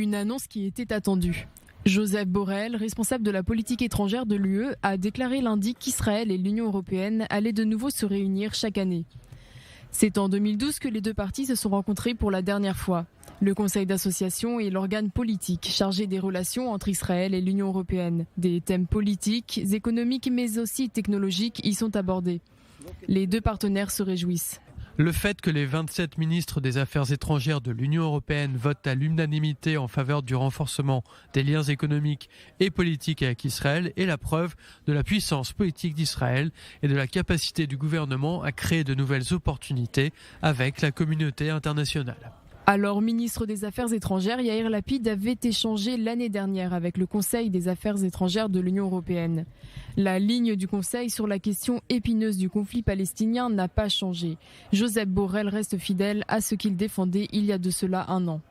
Une annonce qui était attendue. Joseph Borrell, responsable de la politique étrangère de l'UE, a déclaré lundi qu'Israël et l'Union européenne allaient de nouveau se réunir chaque année. C'est en 2012 que les deux parties se sont rencontrées pour la dernière fois. Le Conseil d'association est l'organe politique chargé des relations entre Israël et l'Union européenne. Des thèmes politiques, économiques mais aussi technologiques y sont abordés. Les deux partenaires se réjouissent. Le fait que les 27 ministres des Affaires étrangères de l'Union européenne votent à l'unanimité en faveur du renforcement des liens économiques et politiques avec Israël est la preuve de la puissance politique d'Israël et de la capacité du gouvernement à créer de nouvelles opportunités avec la communauté internationale. Alors, ministre des Affaires étrangères, Yair Lapid avait échangé l'année dernière avec le Conseil des Affaires étrangères de l'Union européenne. La ligne du Conseil sur la question épineuse du conflit palestinien n'a pas changé. Joseph Borrell reste fidèle à ce qu'il défendait il y a de cela un an.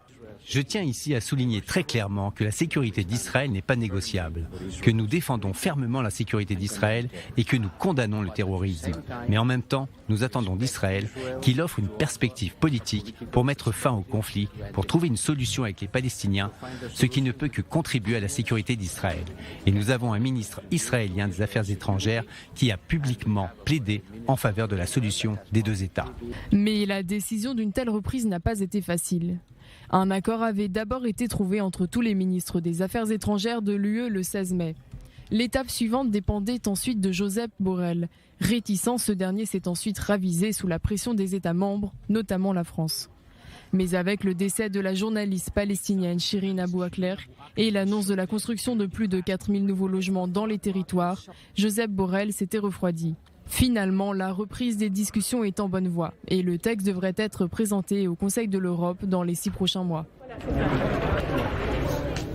Je tiens ici à souligner très clairement que la sécurité d'Israël n'est pas négociable, que nous défendons fermement la sécurité d'Israël et que nous condamnons le terrorisme. Mais en même temps, nous attendons d'Israël qu'il offre une perspective politique pour mettre fin au conflit, pour trouver une solution avec les Palestiniens, ce qui ne peut que contribuer à la sécurité d'Israël. Et nous avons un ministre israélien des Affaires étrangères qui a publiquement plaidé en faveur de la solution des deux États. Mais la décision d'une telle reprise n'a pas été facile. Un accord avait d'abord été trouvé entre tous les ministres des Affaires étrangères de l'UE le 16 mai. L'étape suivante dépendait ensuite de Joseph Borrell. Réticent, ce dernier s'est ensuite ravisé sous la pression des États membres, notamment la France. Mais avec le décès de la journaliste palestinienne Shirin Abu Akleh et l'annonce de la construction de plus de 4000 nouveaux logements dans les territoires, Joseph Borrell s'était refroidi. Finalement, la reprise des discussions est en bonne voie et le texte devrait être présenté au Conseil de l'Europe dans les 6 prochains mois.